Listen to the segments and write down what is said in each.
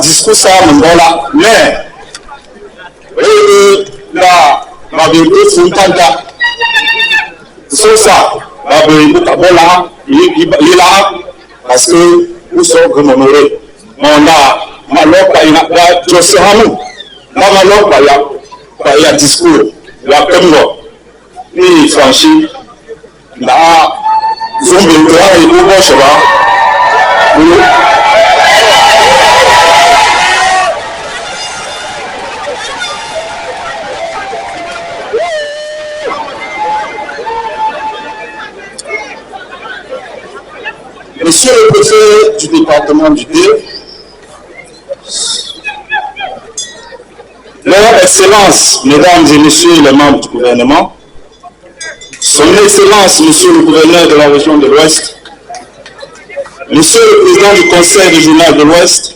Discours ça là mais la ma vérité c'est une tanta c'est ça la vérité là il est là parce que nous sommes honorés on a malheur pas il a tu seras nous là malheur pas il y a discours la commun et franchi là zombie et pour moi je sais pas. Monsieur le préfet du département du D, Leur Excellence, Mesdames et Messieurs les membres du gouvernement, Son Excellence, Monsieur le gouverneur de la région de l'Ouest, Monsieur le président du Conseil régional de l'Ouest,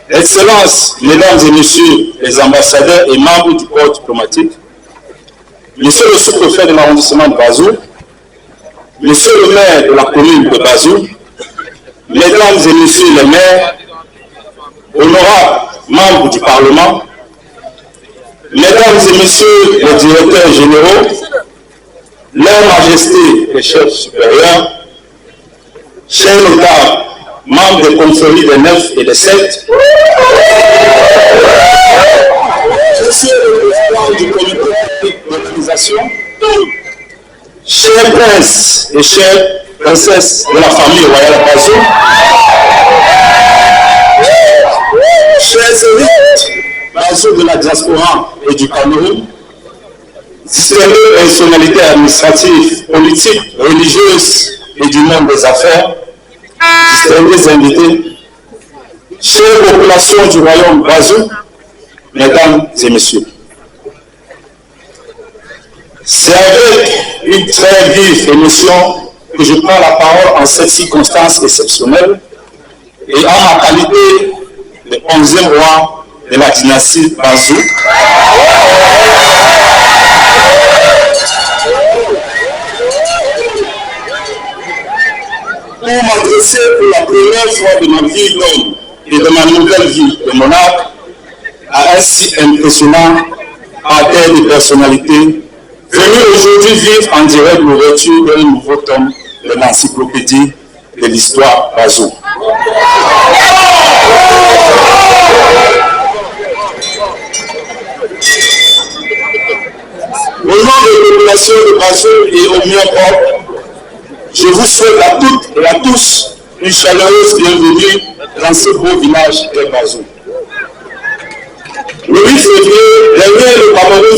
Excellences, Mesdames et Messieurs les ambassadeurs et membres du corps diplomatique, Monsieur le sous-préfet de l'arrondissement de Bazou, Monsieur le maire de la commune de Bazou, Mesdames et Messieurs les maires, honorables membres du Parlement, Mesdames et Messieurs les directeurs généraux, Leurs Majestés les chefs supérieurs, chers notables, membres des confréries des 9 et des 7, Monsieur le président du comité d'organisation, chers princes et chères princesses de la famille royale Bazou, chers élites Bazou de la diaspora et du Cameroun, distinguées personnalités administratives, politiques, religieuses et du monde des affaires, distingués invités, chères populations du royaume Bazou, Mesdames et Messieurs. C'est avec une très vive émotion que je prends la parole en cette circonstance exceptionnelle et en ma qualité de 11e roi de la dynastie Bazou. Pour m'adresser pour la première fois de ma vie d'homme et de ma nouvelle vie de monarque à un si impressionnant parterre de personnalités venus aujourd'hui vivre en direct l'ouverture d'un nouveau tome de l'encyclopédie de l'histoire Bazou. Au nom de la population de Bazou et au mien propre, je vous souhaite à toutes et à tous une chaleureuse bienvenue dans ce beau village de Bazou. Le 8 février dernier, le Cameroun,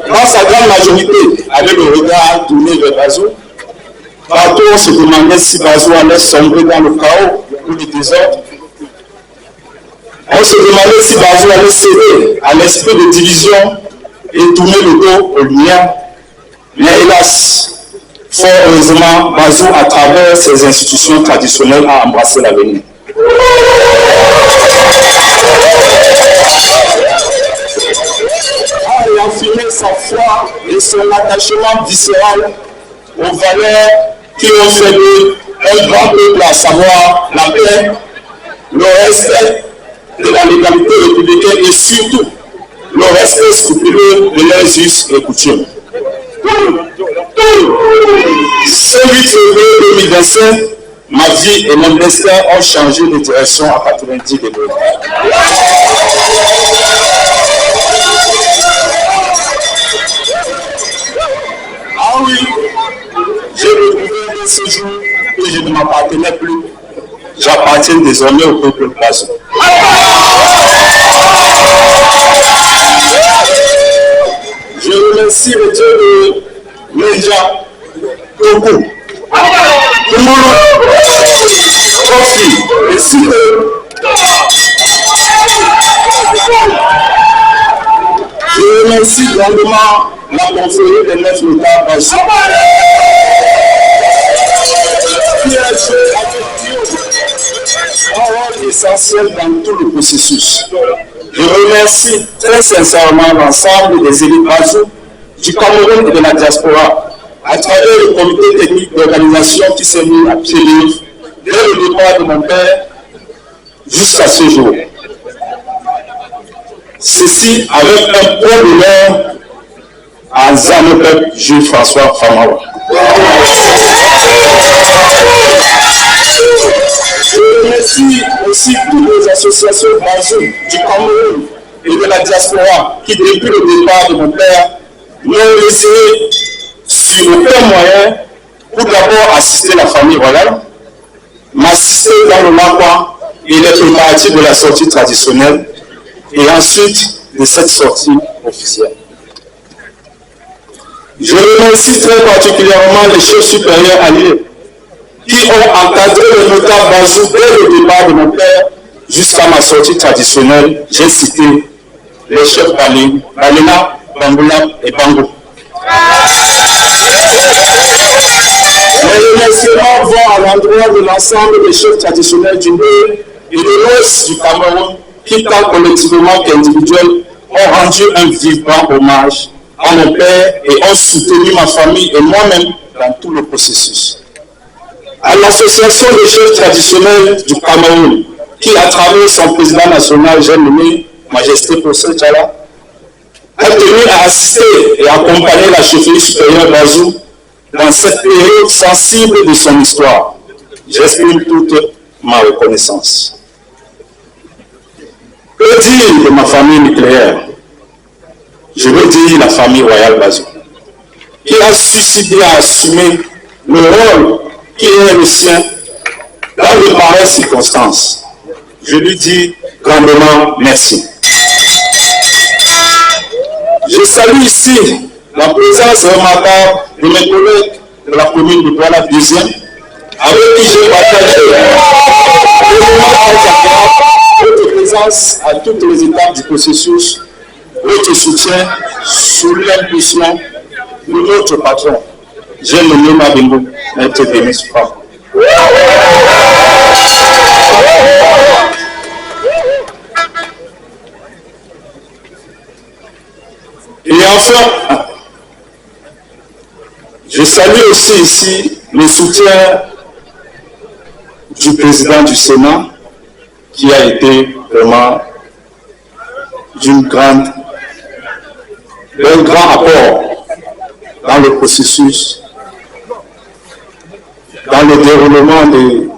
dans sa grande majorité, avait le regard tourné vers Bazou. Partout, on se demandait si Bazou allait sombrer dans le chaos ou le désordre. On se demandait si Bazou allait céder à l'esprit de division et tourner le dos aux lumières. Mais hélas, fort heureusement, Bazou, à travers ses institutions traditionnelles, a embrassé l'avenir. A réaffirmé sa foi et son attachement viscéral aux valeurs qui ont fait d'eux un grand peuple, à savoir la paix, le respect de la légalité républicaine et surtout le respect scrupuleux de leurs us et coutumes. Ce 8 février 2025, ma vie et mon destin ont changé de direction à 90 degrés. Ah oui, j'ai découvert ce jour que je ne m'appartenais plus. J'appartiens désormais au peuple Bazou. Je remercie le Dieu de Menja, Togo, Tumolo, Kofi et Site. Je remercie grandement la confrérie des 9 notables Bazou qui a joué un rôle essentiel dans tout le processus. Je remercie très sincèrement l'ensemble des élites Bazou du Cameroun et de la diaspora à travers le comité technique d'organisation qui s'est mis à pied d'œuvre dès le départ de mon père jusqu'à ce jour. Ceci avec un point d'honneur à Zanopep Jules François Famawa. Je remercie aussi toutes les associations Bazou du Cameroun et de la diaspora qui, depuis le départ de mon père, n'ont laissé sur aucun moyen pour d'abord assister la famille royale, m'assister dans le Makwa et les préparatifs de la sortie traditionnelle et ensuite de cette sortie officielle. Je remercie très particulièrement les chefs supérieurs alliés qui ont encadré le notable Bazou dès le départ de mon père jusqu'à ma sortie traditionnelle. J'ai cité les chefs Balena, Bangoula et Bango. Les remerciements vont à l'endroit de l'ensemble des chefs traditionnels du Nord et de l'Ouest du Cameroun qui, tant collectivement qu'individuels, ont rendu un vivant hommage à mon père et ont soutenu ma famille et moi-même dans tout le processus. À l'association des chefs traditionnels du Cameroun, qui, à travers son président national, j'ai nommé Majesté Procès Djala, a tenu à assister et accompagner la chefferie supérieure Bazou dans cette période sensible de son histoire. J'exprime toute ma reconnaissance. Que dire de ma famille nucléaire? Je veux dire la famille royale Bazou, qui a su si bien assumer le rôle qui est le sien dans de pareilles circonstances. Je lui dis grandement merci. Je salue ici la présence remarquable de mes collègues de la commune de Douala 2e, avec qui j'ai partagé votre présence à toutes les étapes du processus, votre soutien sous l'impulsion de notre patron. J'ai nommé Mabingo, maître Denis Franck. Et enfin, je salue aussi ici le soutien du président du Sénat qui a été vraiment d'un grand apport dans le processus, dans le déroulement de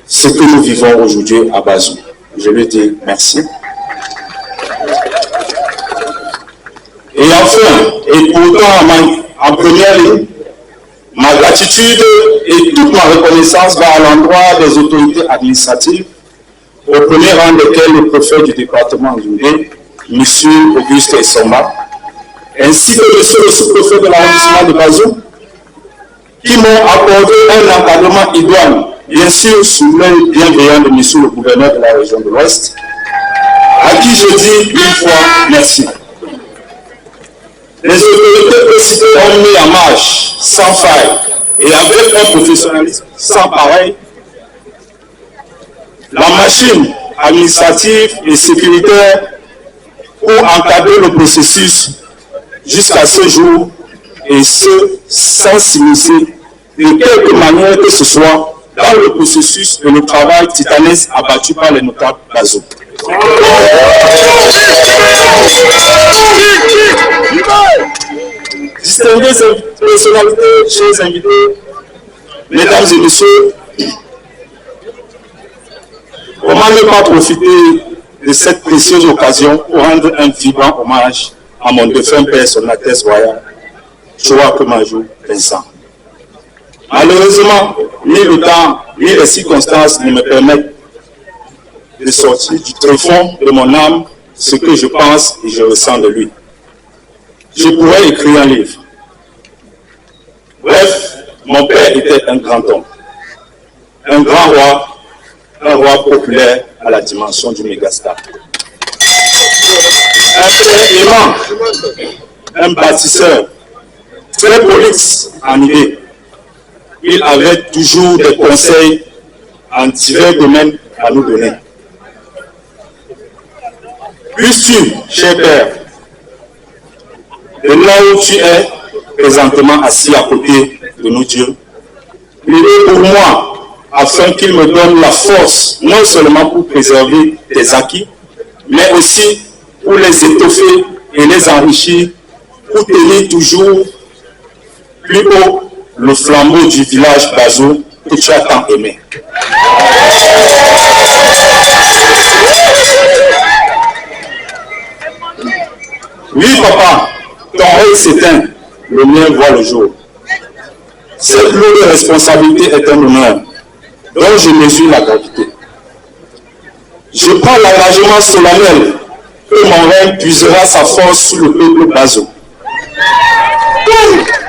ce que nous vivons aujourd'hui à Bazou. Je lui dis merci. Et enfin, et pourtant en première ligne, ma gratitude et toute ma reconnaissance va à l'endroit des autorités administratives, au premier rang desquelles le préfet du département du Ndé, M. Auguste Essomba, ainsi que M. le sous-préfet de l'arrondissement de Bazou, qui m'ont accordé un encadrement idoine, bien sûr sous l'œil bienveillant de M. le gouverneur de la région de l'Ouest, à qui je dis une fois merci. Les autorités précitées ont mis en marche, sans faille, et avec un professionnalisme sans pareil, la machine administrative et sécuritaire pour encadrer le processus jusqu'à ce jour, et ce, sans s'immiscer de quelque manière que ce soit dans le processus et le travail titanesque abattu par les notables Bazou. Distingués personnalités, chers invités, mesdames et messieurs, comment ne pas profiter de cette précieuse occasion pour rendre un vibrant hommage à mon défunt père, son Altesse royale, Joa Kemajou Vincent. Malheureusement, ni le temps, ni les circonstances ne me permettent de sortir du tréfonds de mon âme ce que je pense et je ressens de lui. Je pourrais écrire un livre. Bref, mon père était un grand homme, un grand roi, un roi populaire à la dimension du mégastar. Un père aimant, un bâtisseur, très prolixe en idées. Il avait toujours des conseils en divers domaines à nous donner. Puisses-tu, cher père, de là où tu es présentement assis à côté de nos dieux, priez pour moi afin qu'il me donne la force, non seulement pour préserver tes acquis, mais aussi pour les étoffer et les enrichir, pour tenir toujours plus haut le flambeau du village Bazou que tu as tant aimé. Oui, papa, ton œil s'éteint, le mien voit le jour. Cette lourde responsabilité est un honneur dont je mesure la gravité. Je prends l'engagement solennel que mon règne puisera sa force sous le peuple Bazou.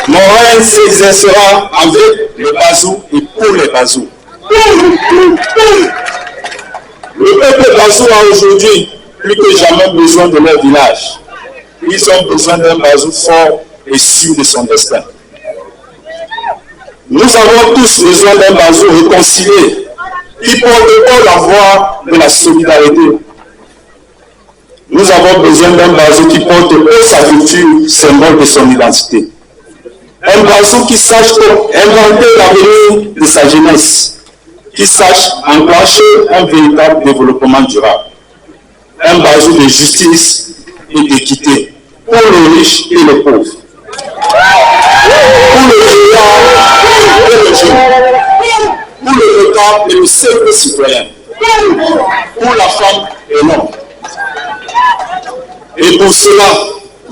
Mon règne s'exercera avec le Bazou et pour les Bazou. Le peuple Bazou a aujourd'hui plus que jamais besoin de leur village. Ils ont besoin d'un Bazou fort et sûr de son destin. Nous avons tous besoin d'un Bazou réconcilié qui porte haut la voix de la solidarité. Nous avons besoin d'un Bazou qui porte haut sa culture, symbole de son identité. Un Bazou qui sache inventer l'avenir de sa jeunesse, qui sache enclencher un véritable développement durable. Un Bazou de justice et d'équité pour les riches et les pauvres, pour le vieillard et le jeune, pour le notable et le simple citoyen, pour la femme et l'homme. Et pour cela,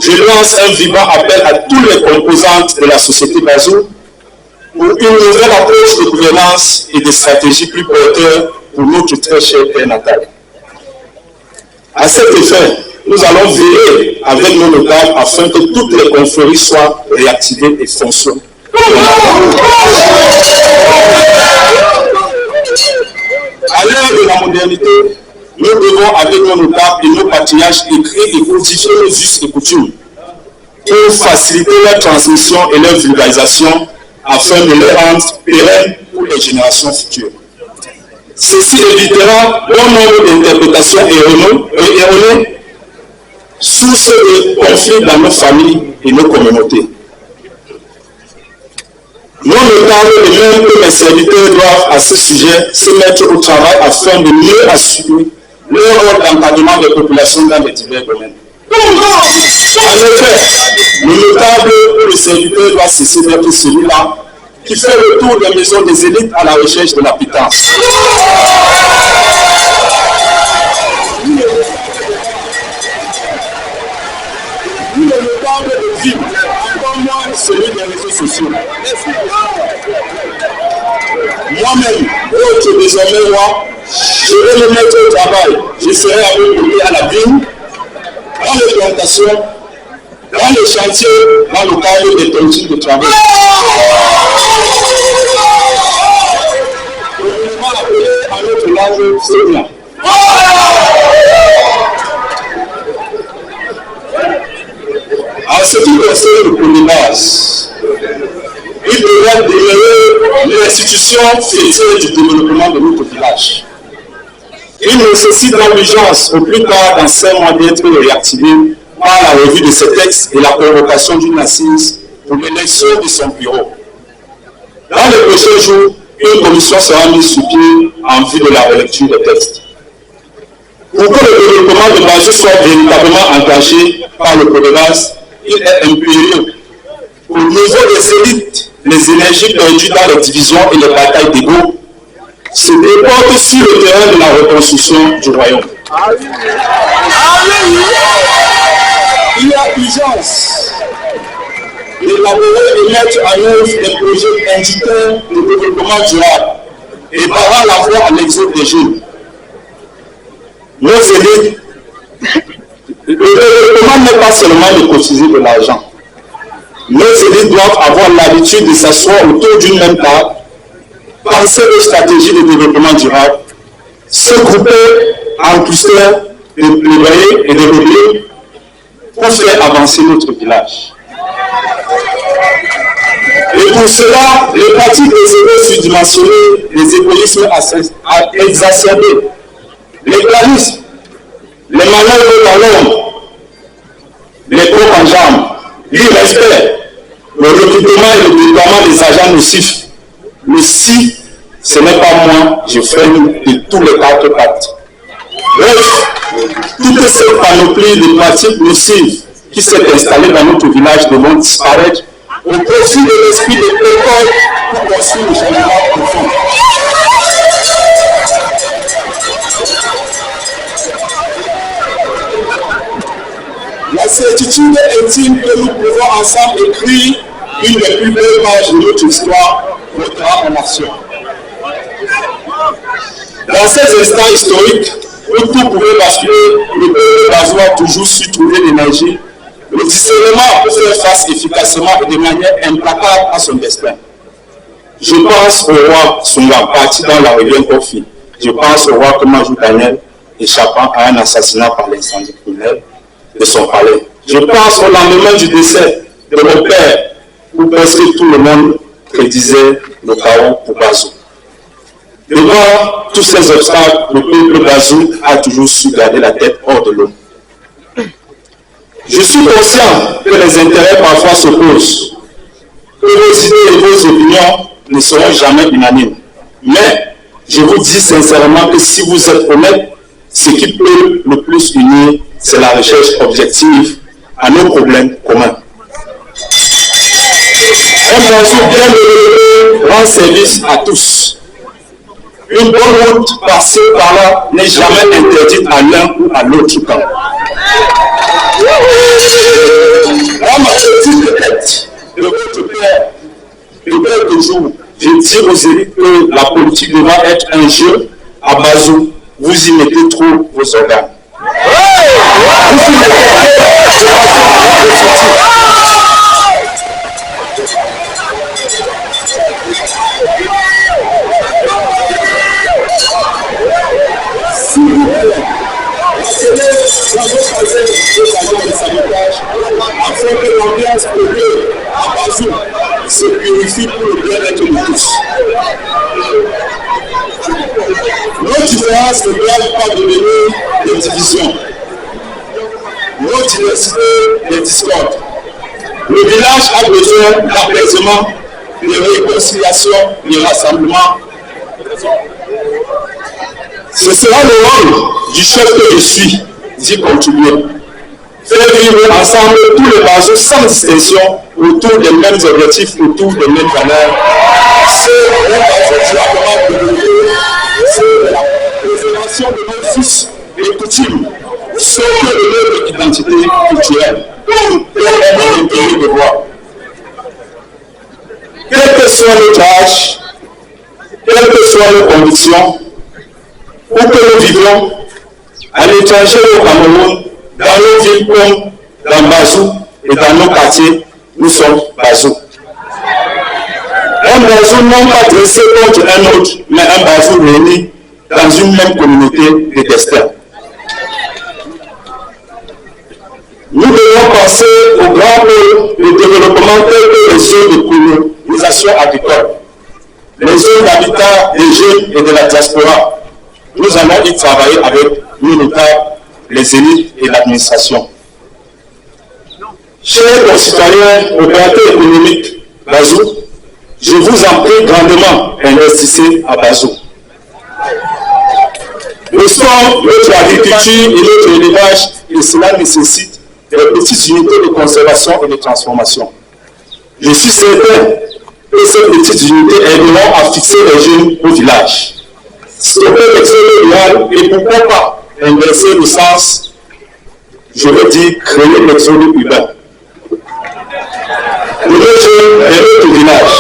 je lance un vibrant appel à toutes les composantes de la société Bazou pour une nouvelle approche de gouvernance et de stratégie plus porteur pour notre très cher terre natale. À cet effet, nous allons veiller avec nos notables afin que toutes les confréries soient réactivées et fonctionnent. À l'heure de la modernité, nous devons avec nos notables et nos patriarches écrire et codifier nos us et coutumes pour faciliter leur transmission et leur vulgarisation afin de les rendre pérennes pour les générations futures. Ceci évitera bon nombre d'interprétations erronées sous ceux des conflits dans nos familles et nos communautés. Nos notables, et même que mes serviteurs, doivent à ce sujet se mettre au travail afin de mieux assurer leur rôle d'encadrement des populations dans les divers domaines. En effet, le notable ou le serviteur doit cesser d'être celui-là qui fait le tour des maisons des élites à la recherche de la pitance. Ni le notable de ville, encore moins celui des réseaux sociaux. Moi-même, autre désormais moi, je vais le mettre au travail. Je serai à vos côtés à la vigne, dans les plantations, dans les chantiers, dans le cadre des tontines de travail. Communément appelé à notre langue Sénat. En ce qui concerne le polymase, il devrait demeurer l'institution fêtière du développement de notre village. Il nécessite l'urgence, au plus tard dans 5 mois, d'être réactivé par la revue de ces textes et la convocation d'une assise pour l'élection de son bureau. Dans les prochains jours, une commission sera mise sur pied en vue de la relecture des textes. Pour que le développement de Bazou soit véritablement engagé par le CODEVAS, il est impérieux au niveau des élites, les énergies perdues dans les divisions et les batailles d'ego se déportent sur le terrain de la reconstruction du royaume. Il y a urgence d'élaborer et mettre en œuvre des projets indicateurs de développement durable et barrant la voie à l'exode des jeunes. Nos élites, le développement n'est pas seulement de cotiser de l'argent. Nos élites doivent avoir l'habitude de s'asseoir autour d'une même table, penser aux stratégies de développement durable, se grouper en clusters de plaidoyer et de rebelles pour faire avancer notre village. Et pour cela, les pratiques des égos surdimensionnés, les égoïsmes exacerbés, l'égoïsme, les manœuvres dans l'ombre, les coups en jambes, l'irrespect, le recrutement et le déploiement des agents nocifs. Mais si ce n'est pas moi, je freine de tous les 4 pattes. Bref, toute cette panoplie de pratiques nocives qui s'est installée dans notre village devront disparaître au profit de l'esprit de l'école pour construire le changement profond. La certitude intime que nous pouvons ensemble écrire une des plus belles pages de notre histoire votera en action. Dans ces instants historiques où tout pouvait basculer, le peuple bazois a toujours su trouver l'énergie, le discernement pour faire face efficacement et de manière implacable à son destin. Je pense au roi Sunga, parti dans la région Kofi. Je pense au roi Komajou Daniel, échappant à un assassinat par l'incendie criminel de son palais. Je pense au lendemain du décès de mon père, où presque tout le monde prédisait le chaos pour Bazou. Devant tous ces obstacles, le peuple Bazou a toujours su garder la tête hors de l'eau. Je suis conscient que les intérêts parfois s'opposent, que vos idées et vos opinions ne seront jamais unanimes. Mais je vous dis sincèrement que si vous êtes honnête, ce qui peut le plus unir, c'est la recherche objective à nos problèmes communs. Un Bazou bien développé rend service à tous. Une bonne route passée par là n'est jamais interdite à l'un ou à l'autre camp. Dans ma petite tête de votre père, de quelques jours, je dis aux élites que la politique devra être un jeu à Bazou. Vous y mettez trop vos organes. S'il vous plaît, afin que l'ambiance peuplée à Bazou se purifie pour le bien-être de tous. Nos différences ne doivent pas devenir des divisions. Nos diversité des discordes. Le village a besoin d'apaisement, de réconciliation, de rassemblement. Ce sera le rôle du chef que je suis d'y contribuer. Faire vivre ensemble tous les Bazous sans distinction autour des mêmes objectifs, autour des mêmes valeurs. C'est un Bazou durablement développé, c'est la préservation de nos fils et coutumes, ce que de notre identité culturelle. Et un pays de voix. Quel que soit notre âge, quelles que soient nos conditions, où que nous vivions, à l'étranger au Cameroun, dans nos villes comme dans Bazou et dans nos quartiers, nous sommes Bazou. Un Bazou non pas dressé contre un autre, mais un Bazou réuni dans une même communauté de destin. Nous devons penser au grand pôle de développement tel que les zones de colonisation agricole, les zones d'habitat des jeunes et de la diaspora. Nous allons y travailler avec nos notables, les élites et l'administration. Chers concitoyens, opérateurs économiques Bazou, je vous en prie grandement, investissez à Bazou. Boostons notre agriculture et notre élevage, et cela nécessite des petites unités de conservation et de transformation. Je suis certain que ces petites unités aideront à fixer les jeunes au village. Stopper l'exode rural et pourquoi pas inverser le sens, je veux dire créer l'exode urbain. De nos jeunes et notre village.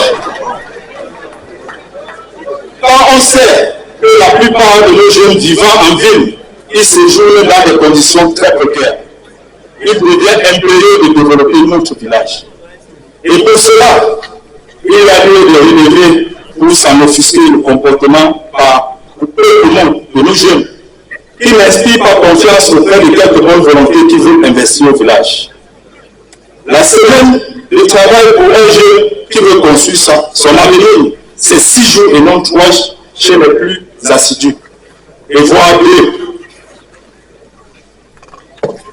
Quand on sait que la plupart de nos jeunes vivant en ville, ils séjournent dans des conditions très précaires, il devient impérieux de développer notre village. Et pour cela, il y a lieu de rénover pour s'en offusquer le comportement par peu commun de nos jeunes qui n'inspirent pas confiance auprès de quelques bonnes volontés qui veulent investir au village. La semaine de travail pour un jeune qui veut construire son avenir, c'est 6 jours et non 3 chez les plus assidus. Et voire 2.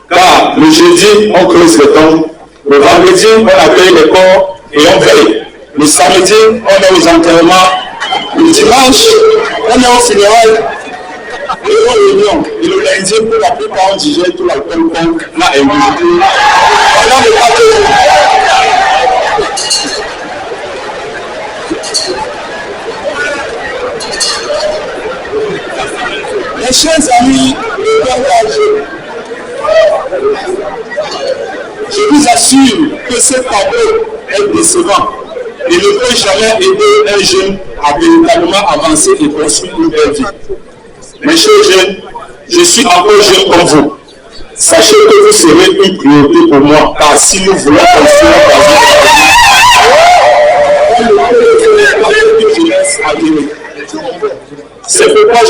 Car le jeudi, on creuse les tombes, le vendredi, on accueille les corps et on veille. Le samedi, on est aux enterrements. Le dimanche, on est au funérailles et aux réunions. Et le lundi, pour la plupart, on digère tout l'alcool qu'on a invité. Pendant le mes chers amis, je vous assure que ce tableau est décevant et ne peut jamais aider un jeune à véritablement avancer et construire une belle vie. Mes chers jeunes, je suis encore jeune comme vous. Sachez que vous serez une priorité pour moi, car si nous voulons construire c'est pourquoi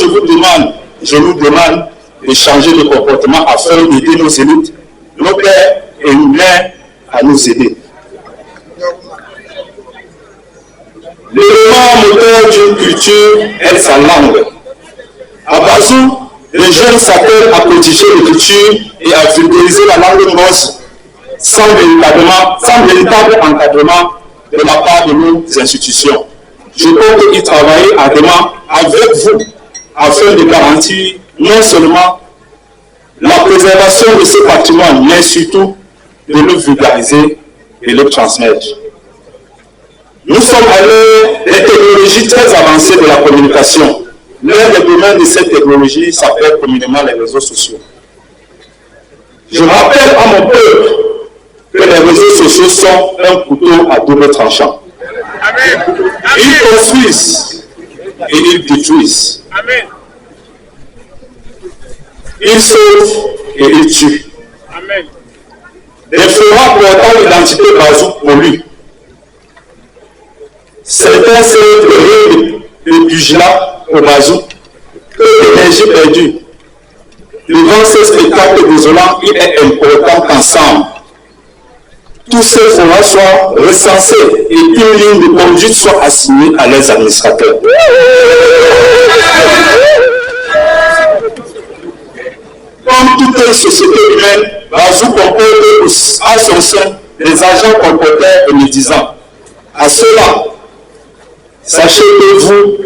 je nous demande de changer de comportement afin d'aider nos élites, nos pères et nos mères à nous aider. L'élément moteur d'une culture est sa langue. À Bazou, les jeunes s'attellent à protéger l'écriture et à vulgariser la langue morse sans véritable encadrement de la part de nos institutions. Je compte y travailler ardemment avec vous afin de garantir non seulement la préservation de ce patrimoine, mais surtout de le vulgariser et le transmettre. Nous sommes à l'ère des technologies très avancées de la communication. L'un des domaines de cette technologie s'appelle communément les réseaux sociaux. Je rappelle à mon peuple que les réseaux sociaux sont un couteau à double tranchant. Amen. Ils construisent et ils détruisent. Amen. Ils sauvent et ils tuent. Amen. Des forats portant l'identité Bazou polluent. Certains servent de vigilat au Bazou que l'énergie perdue. Devant ces spectacles désolants, il est important qu'ensemble, tous ces forats soient recensés et une ligne de conduite soit assignée à leurs administrateurs. Comme toute société humaine, Bazou comporte à son sein des agents comporteurs et médisants. À cela, sachez que vous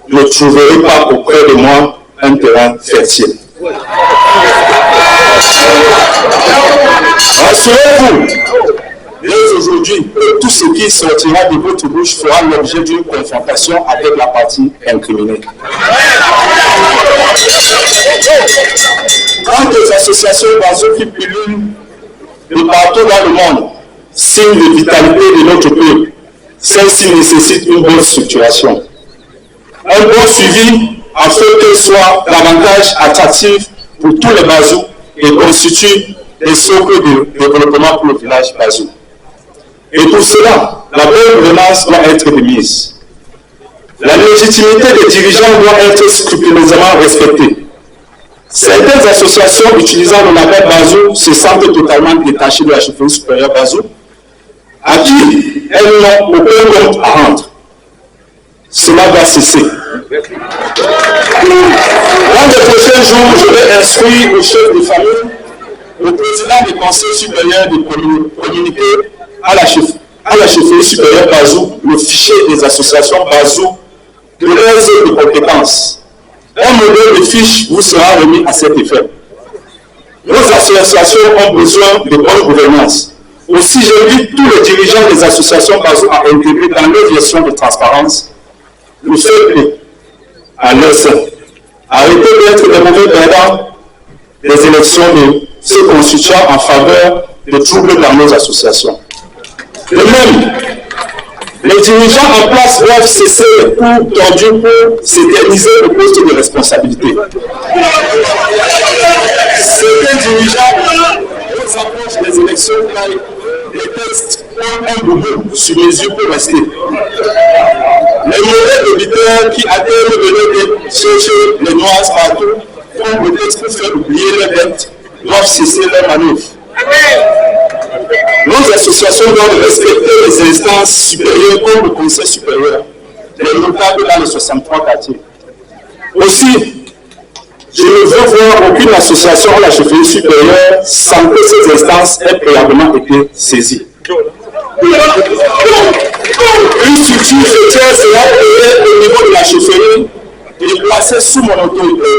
ne trouverez pas auprès de moi un terrain fertile. Rassurez-vous, dès aujourd'hui, tout ce qui sortira de votre bouche fera l'objet d'une confrontation avec la partie incriminée. Quand les associations Bazou qui pullulent de partout dans le monde, signe de vitalité de notre peuple, celle-ci nécessite une bonne structuration. Un bon suivi afin qu'elle soit davantage attractive pour tous les Bazou et constitue des socles de développement pour le village Bazou. Et pour cela, la bonne gouvernance doit être de mise. La légitimité des dirigeants doit être scrupuleusement respectée. Certaines associations utilisant le label Bazou se sentent totalement détachées de la chefferie supérieure Bazou, à qui elles n'ont aucun compte à rendre. Cela doit cesser. Dans les prochains jours, je vais instruire au chef de famille, au président du conseil supérieur de communiquer à la chefferie supérieure Bazou le fichier des associations Bazou de leurs de compétences. Un modèle de fiche vous sera remis à cet effet. Nos associations ont besoin de bonne gouvernance. Aussi, j'invite tous les dirigeants des associations Bazou à intégrer dans leur gestion de transparence le fair play à leur sein. Arrêtez d'être des mauvais perdants des élections de se constituant en faveur de troubles dans nos associations. De même, les dirigeants en place doivent cesser les coups tordus pour s'éterniser au poste de responsabilité. Certains dirigeants s'approchent des élections car les tests ont un boubou sur mesure pour rester. Les mauvais auditeurs qui atteignent de chercher les noises partout font peut-être pour faire oublier leurs dettes doivent cesser leurs manœuvres. Nos associations doivent respecter les instances supérieures comme le conseil supérieur, les notables dans les 63 quartiers. Aussi, je ne veux voir aucune association à la chefferie supérieure sans que ces instances aient préalablement été saisies. Une structure fêtière sera créée au niveau de la chefferie et placée sous mon autorité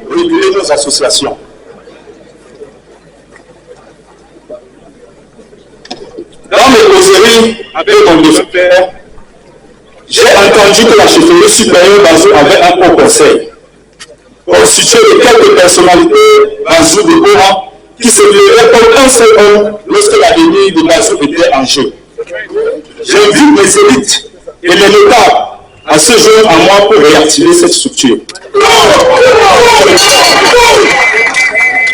pour réguler nos associations. Dans mes causeries avec mon défunt, j'ai entendu que la chefferie supérieure Bazou avait un haut conseil, constitué de quelques personnalités Bazou de haut rang qui se levaient comme un seul homme lorsque l'avenir de Bazou était en jeu. J'invite les élites et les notables à se joindre à moi pour réactiver cette structure.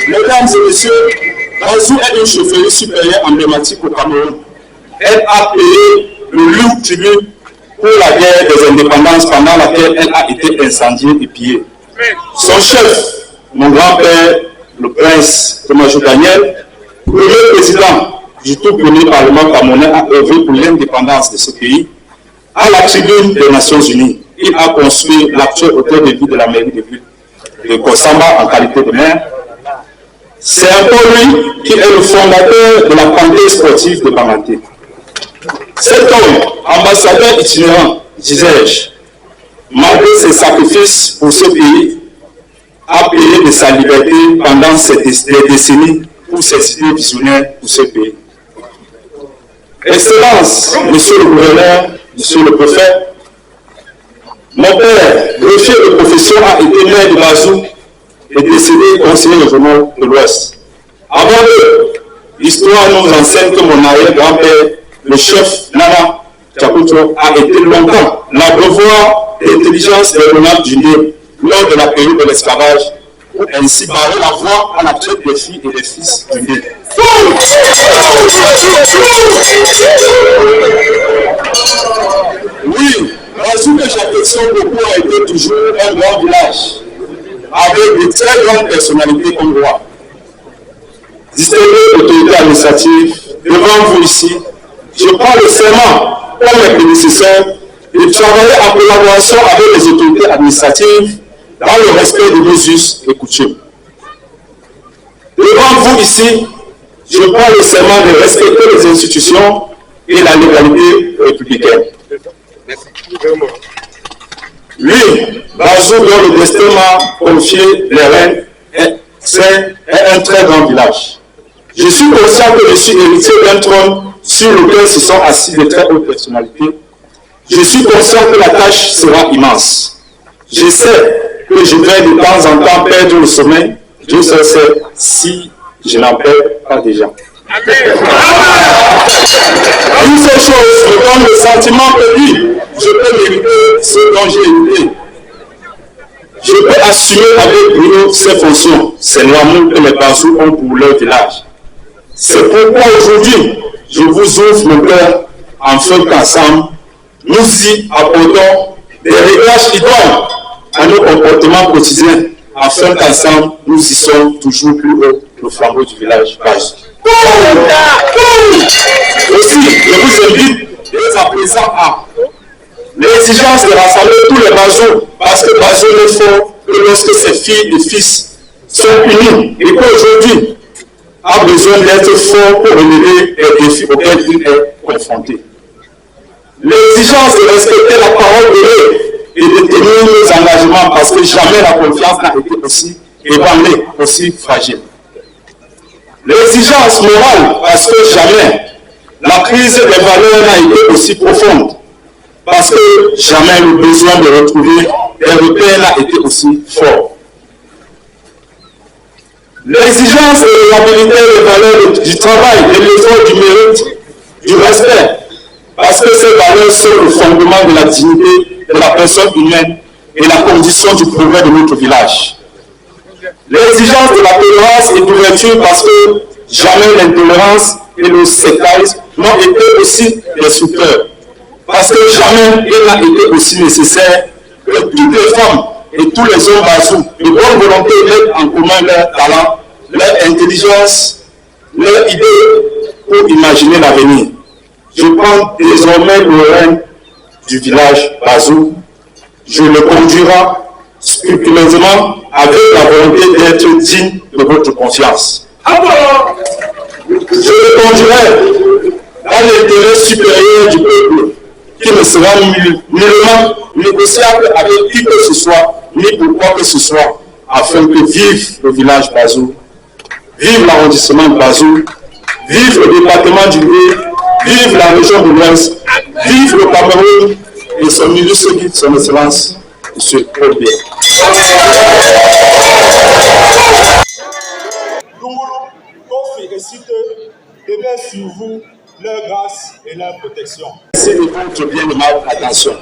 Mesdames et messieurs, Bazou est une chefferie supérieure emblématique au Cameroun. Elle a payé le lourd tribut pour la guerre des indépendances pendant laquelle elle a été incendiée et pillée. Son chef, mon grand-père, le prince Thomas Daniel, premier président du tout premier Parlement camerounais, a œuvré pour l'indépendance de ce pays. À la tribune des Nations Unies, il a construit l'actuel hôtel de ville de la mairie de ville de Kossamba en qualité de maire. C'est encore lui qui est le fondateur de la Panthère sportive de Bamaté. Cet homme, ambassadeur itinérant, disais-je, malgré ses sacrifices pour ce pays, a payé de sa liberté pendant des décennies pour ses idées visionnaires pour ce pays. Excellence, monsieur le gouverneur, monsieur le préfet, mon père, greffier de profession, a été maire de Bazou et décédé conseiller régional de l'Ouest. Avant eux, l'histoire nous enseigne que mon arrière-grand-père, le chef Nana Tchakoutro, a été longtemps l'abreuvoir d'intelligence régionale du Nil lors de la période de l'esclavage, pour ainsi barrer la voie à la traite des filles et des fils du Nil. Oui, Bazou que j'affectionne beaucoup a été toujours un grand village, avec de très grandes personnalités comme roi. Distinguée autorité administrative, devant vous ici, je prends le serment, comme mes prédécesseurs, de travailler en collaboration avec les autorités administratives dans le respect de nos us et coutumes. Devant vous ici, je prends le serment de respecter les institutions et la légalité républicaine. Lui, Bazou, dont le destin m'a confié les rênes, c'est un très grand village. Je suis conscient que je suis héritier d'un trône sur lequel se sont assis de très hautes personnalités. Je suis conscient que la tâche sera immense. Je sais que je vais de temps en temps perdre le sommeil. Dieu seul sait si je n'en perds pas déjà. Une seule chose me donne le sentiment que oui, je peux mériter ce dont j'ai hérité. Je peux assumer avec Bruno ses fonctions, c'est l'amour que les Bazou ont pour leur village. C'est pourquoi aujourd'hui, je vous ouvre mon cœur afin qu'ensemble, nous y apportons des réglages idoles à nos comportements quotidiens, afin qu'ensemble, nous y sommes toujours plus haut le flambeau du village Bazou. Aussi, je vous invite dès à présent à l'exigence de rassembler tous les Bazou, parce que Bazou ne faut que lorsque ses filles et fils sont unis et qu'aujourd'hui a besoin d'être fort pour relever les défis auxquels il est confronté. L'exigence de respecter la parole de Dieu et de tenir nos engagements parce que jamais la confiance n'a été aussi ébranlée, aussi fragile. L'exigence morale parce que jamais la crise des valeurs n'a été aussi profonde. Parce que jamais le besoin de retrouver des repères n'a été aussi fort. L'exigence de l'habilité des valeurs du travail, de l'effort, du mérite, du respect, parce que ces valeurs sont le fondement de la dignité de la personne humaine et la condition du progrès de notre village. L'exigence de la tolérance et d'ouverture parce que jamais l'intolérance et le sectarisme n'ont été aussi destructeurs. Parce que jamais il n'a été aussi nécessaire que toutes les femmes et tous les hommes Bazou de bonne volonté mettent en commun leur talent, leur intelligence, leur idée pour imaginer l'avenir. Je prends désormais le règne du village Bazou. Je le conduirai scrupuleusement avec la volonté d'être digne de votre confiance. Je le conduirai dans l'intérêt supérieur du peuple, qui ne sera nullement négociable avec qui que ce soit, ni pour quoi que ce soit, afin que vive le village Bazou, vive l'arrondissement de Bazou, vive le département du Louis, vive la région de l'Ouest, vive le Cameroun et son ministre guide, son excellence, M. Paul Biya. Lungulu, Kofi et Site déversent sur vous leur grâce et leur protection. C'est de votre bien-aimable attention.